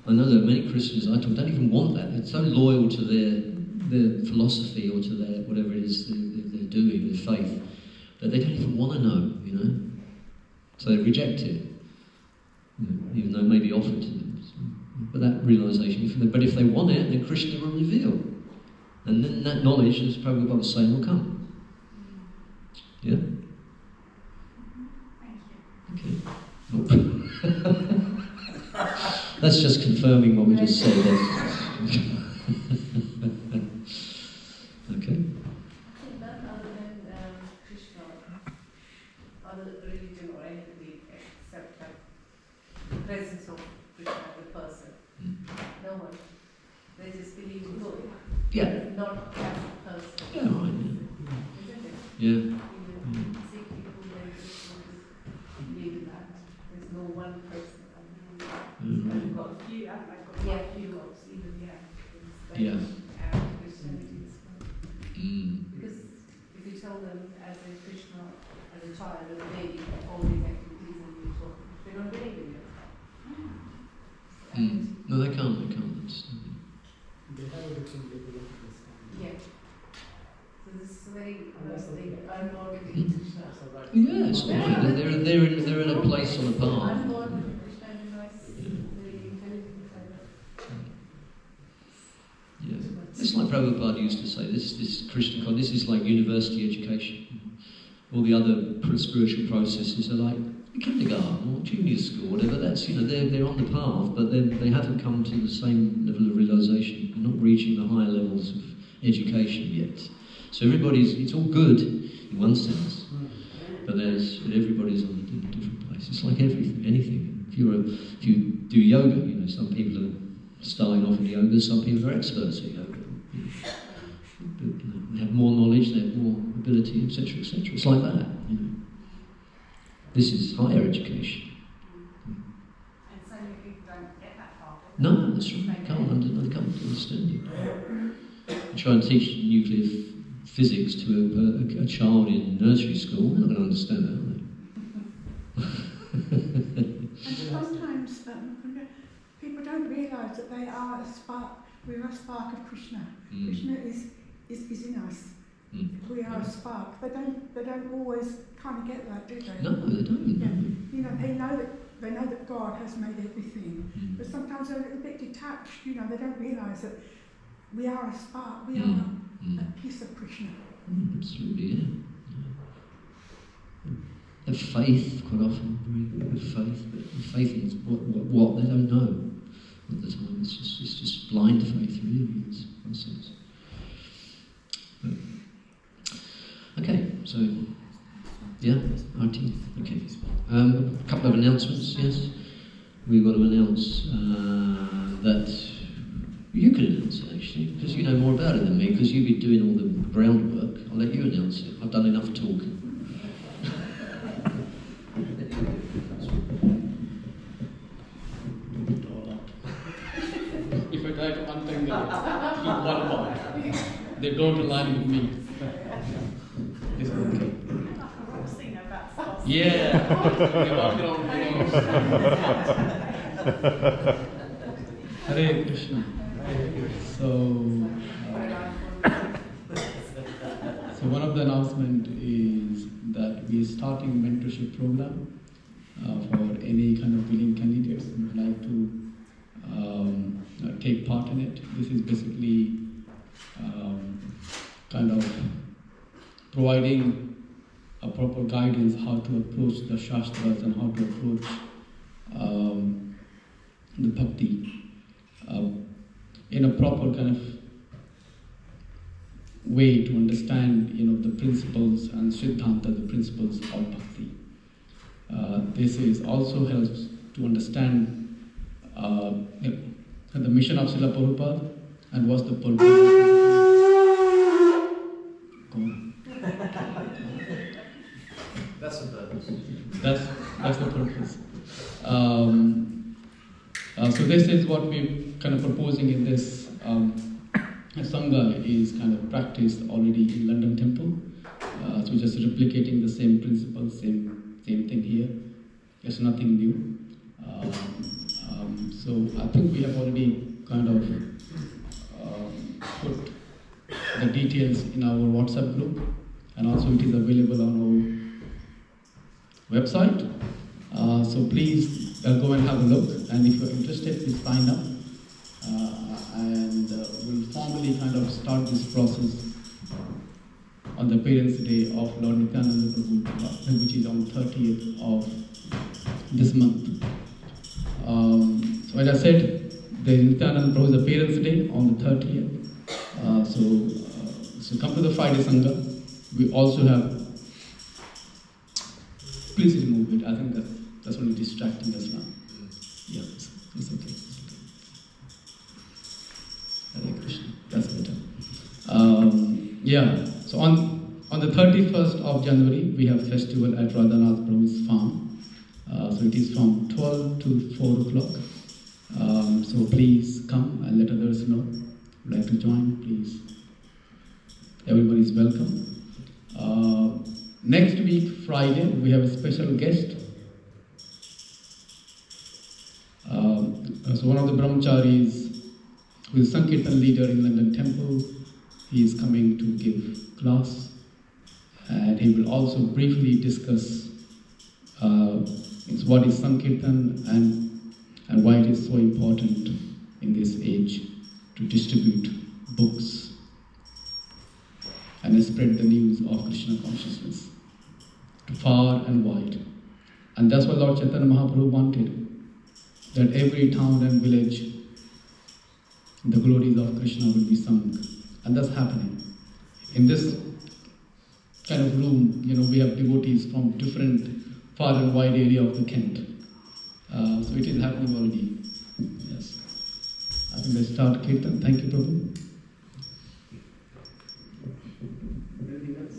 I know there are many Christians I talk don't even want that. They're so loyal to their philosophy or to their whatever it is they're doing, their faith. that they don't even want to know, you know. So they reject it, you know, even though it may be offered to them. So, but that realisation, but if they want it, then Krishna will reveal. And then that knowledge, as Prabhupada was saying, will come. Yeah? Okay. That's just confirming what we just said. Okay. None other than Krishna, other religion or entity, except the presence of Krishna, the person. No one. They just believe in God. Yeah. Not as a person. Yeah, right. Isn't it? Yeah. Sikh people, they just believe in that. There's no one person. I've got a few, few gods, even, Yeah. Christianity as well. Because if you tell them as a Krishna, as a child, as a baby, all these activities and you talk, they don't believe in you. No, they can't understand. They have a different level of understanding. Yeah. So this is very unorganized Krishna. Yeah, it's fine. They're in a place on the path. Unorganized Krishna is nice, very intelligent kind of. Yeah. It's like Prabhupada used to say, this Krishna con, this is like university education. All the other spiritual processes are like kindergarten or junior school, whatever. That's, you know, they're on the path, but then they haven't come to the same level of realisation. They're not reaching the higher levels of education yet. So it's all good in one sense, but everybody's in a different place. It's like everything, anything. If you do yoga, you know, some people are starting off in yoga, some people are experts at yoga. They have more knowledge, they have more ability, etc., etc. It's like that, you know. This is higher education. And so you don't get that far. No, that's right. They can't understand it. You try and teach nuclear physics to a child in nursery school, they're not going to understand that, are they? And sometimes people don't realise that they are a spark. We're a spark of Krishna. Krishna is in us. We are a spark. They don't always kind of get that, do they? No, they don't. Yeah. You know, they know that God has made everything, but sometimes they're a little bit detached. You know, they don't realise that we are a spark. We are a piece of Krishna. Absolutely, yeah. Have faith quite often, very good faith, but faith in what they don't know at the time. It's just blind faith, really. It's nonsense. Okay, so yeah, Arati. Okay, a couple of announcements. Yes, we've got to announce that you can announce it actually, because you know more about it than me. Because you've been doing all the groundwork. I'll let you announce it. I've done enough talking. If I try to untangle it, keep one part. They don't align with me. Is it okay? Yeah. They walk around. Hare Krishna. So one of the announcement is that we are starting mentorship program for any kind of willing candidates who would like to take part in it. This is basically kind of providing a proper guidance how to approach the Shastras and how to approach the Bhakti in a proper kind of way to understand, you know, the principles and Siddhanta, the principles of Bhakti. This is also helps to understand the mission of Srila Prabhupada and what's the purpose. That's the purpose. That's the purpose. So this is what we're kind of proposing in this Sangha is kind of practiced already in London Temple. So just replicating the same principle, same thing here. It's nothing new. So I think we have already kind of put the details in our WhatsApp group. and also it is available on our website. So please go and have a look, and if you're interested, please sign up, and we'll formally kind of start this process on the Parents' Day of Lord Nityananda Prabhu, which is on 30th of this month. So as I said, the Nityananda Prabhu is the Parents' Day on the 30th. So come to the Friday Sangha. We also have. Please remove it. I think that's only distracting us now. Yeah, it's okay. Hare Krishna. That's better. Yeah. So on the 31st of January, we have festival at Radhanath Prabhu's farm. So it is from 12 to 4 o'clock. So please come and let others know. Would like to join, please. Everybody is welcome. Next week, Friday, we have a special guest. So one of the brahmacharis, who is Sankirtan leader in London Temple, he is coming to give class, and he will also briefly discuss what is Sankirtan and why it is so important in this age to distribute books and spread the news of Krishna consciousness to far and wide. And that's what Lord Chaitanya Mahaprabhu wanted, that every town and village the glories of Krishna will be sung. And that's happening. In this kind of room, we have devotees from different far and wide area of the Kent. So it is happening already. Yes. I think let's start Kirtan. Thank you, Prabhu. Anything else?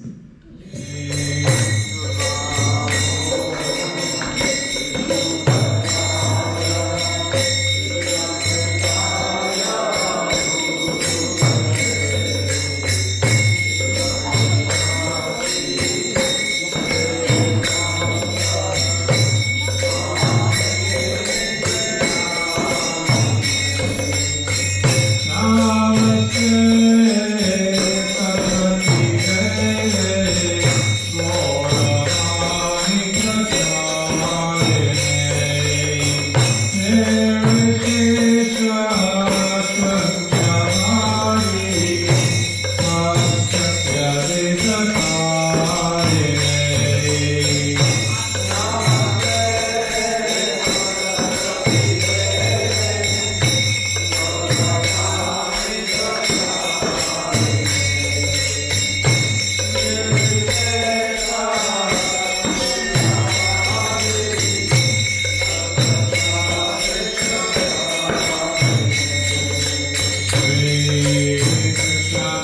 Krishna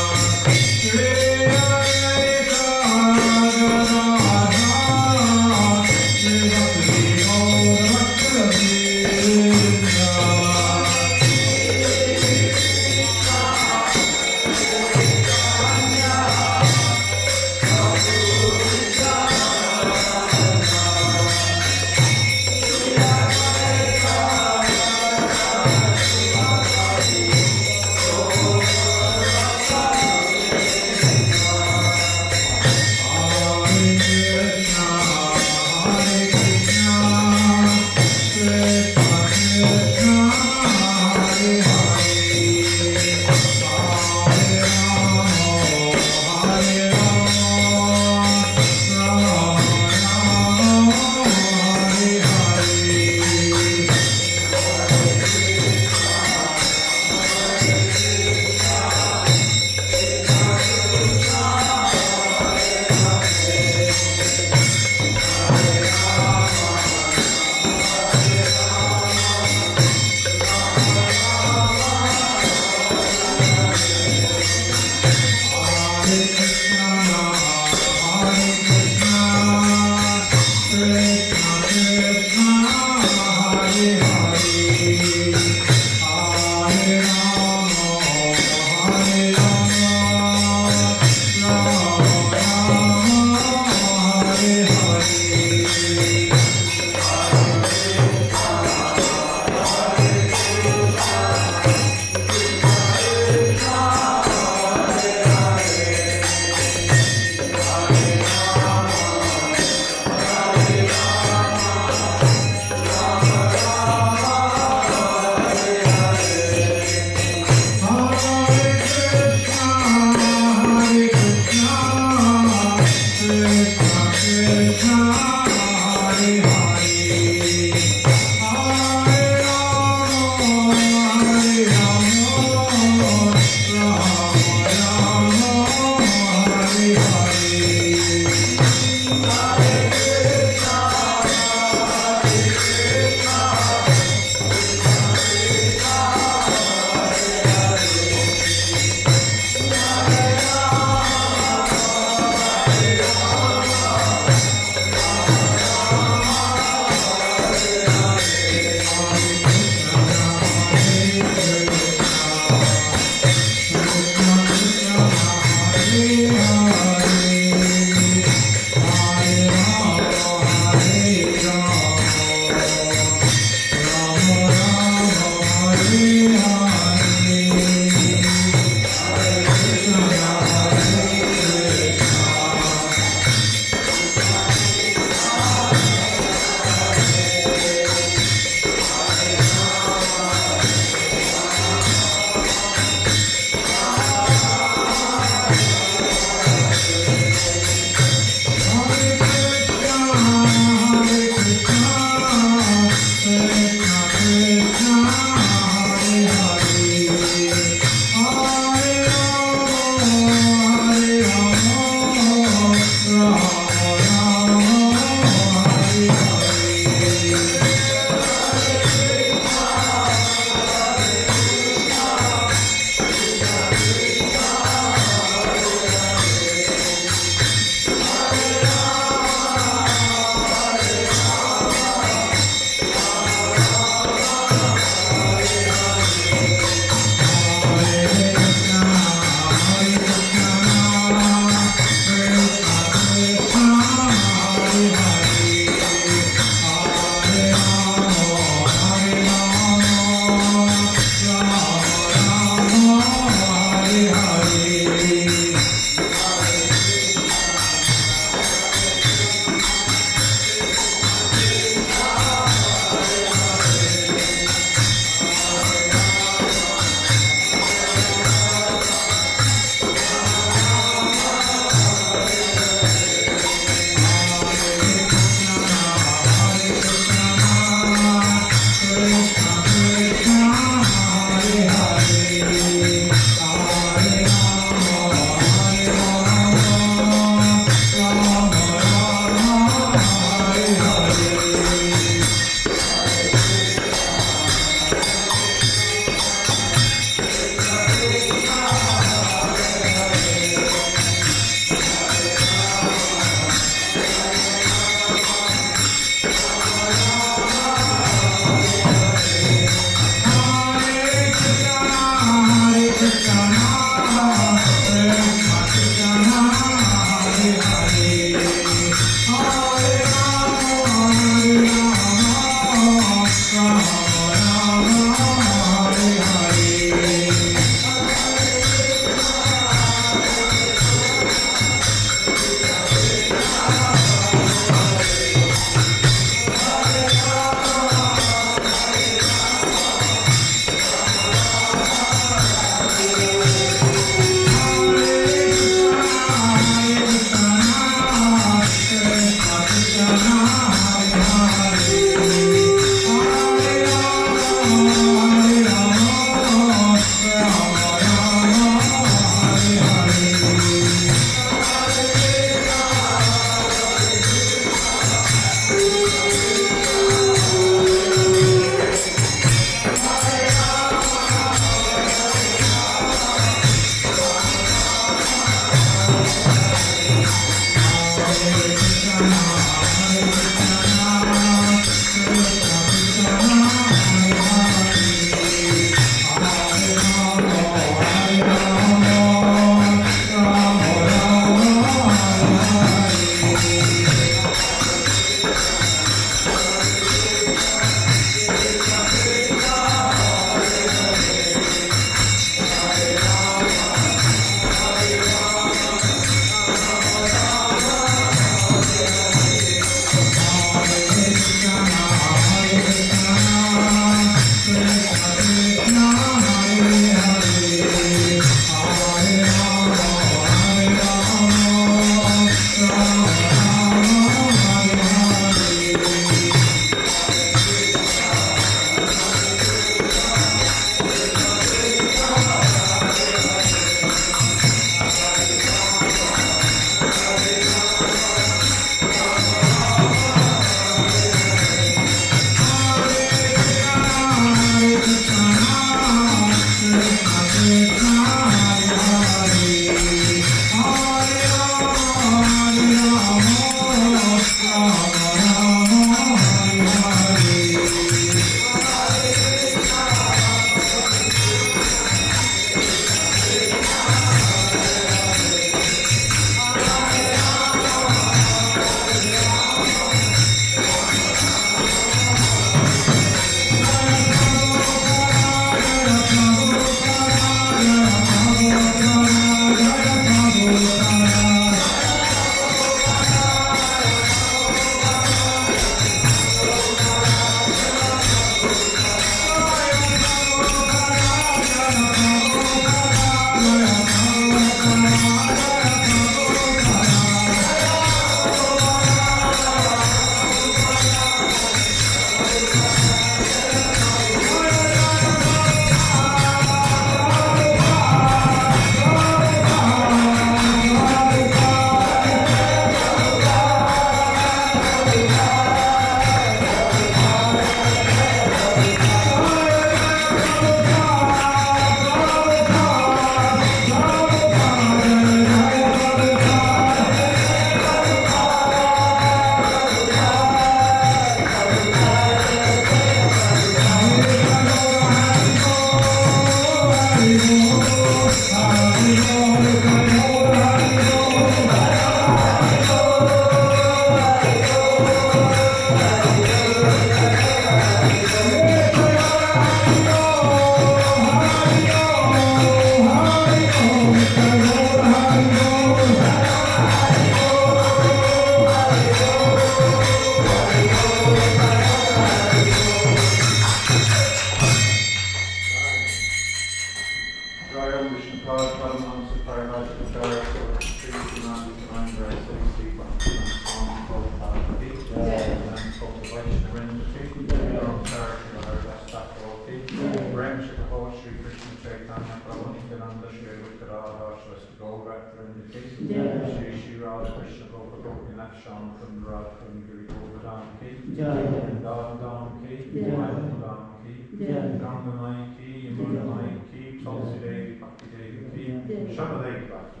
Shri Krishna Chaitanya Prabhu Nityananda Shri Advaita Radha Shri Gaura Prabhu Shri Radha Krishna Gopa Gopinath Sham Kunda Radha Giri Govardhan Ki Vrindavan Ki Mayamudam Ki Ganga Mai Ki Yamuna Mai Ki Tulsi Devi Bhakti Devi Ki Shama Devi Bhakti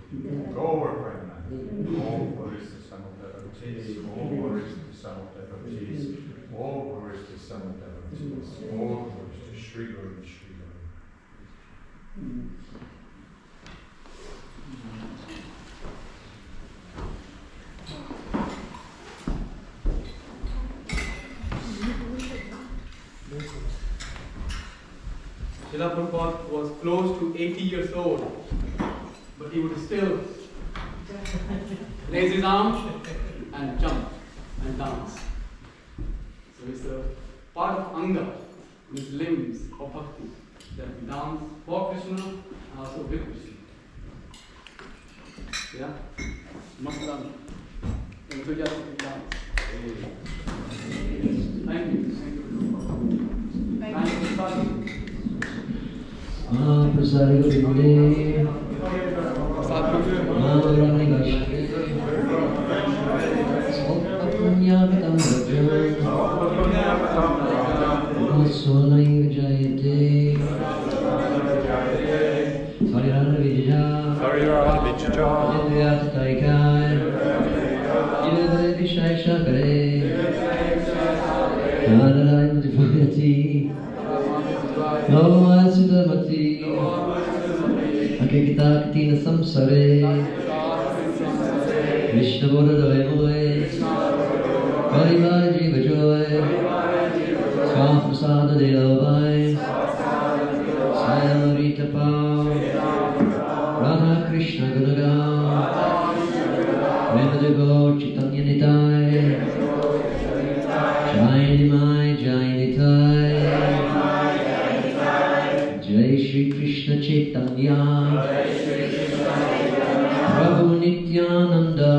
Ki Gaura Prabhunath all glories to some of devotees, all glories to some of devotees, all glories to some of devotees, all glories to Shri Guru and Shri Guru. Srila Prabhupada was close to 80 years old, but he would still raise his arm and jump and dance. So it's a part of Anga, with limbs of Bhakti, that we dance for Krishna and also with Krishna. Yeah? Must dance. Enthusiastic dance. Thank you. Thank you for starting. Prasari Govinde, Madhurani Vashti, Sopapunyapatam Vajram, Sonaiva Jayate, Sarirana Vijaya, Jidvyata Taikai, Jidvyata Vishai Shakare, Radha Divayati, Lava Sudhamati, Akekita Katina Samsare, Krishna Buddha Doemoe, Parivar Jiva Joy, Swaprasada Delovai, Sayamrita Pao, Radha Krishna Gunagam, Venadago Chitanya Nitai, Jayani Mai Jayani Tai, Jai Shri Krishna Chaitanya, Prabhu Nityananda,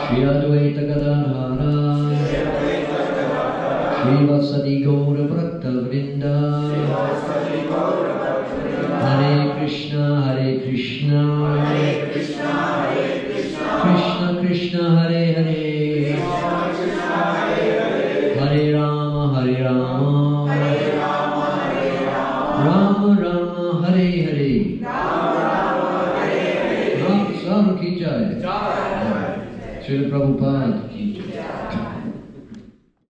Shri Advaita Gadadhara, Shri Vasadi Gaura Bhakta Vrinda, Hare Krishna Krishna Krishna Hare Hare, Hare Rama Rama Rama Hare Hare. Ram Ki Jai. Srila Prabhupada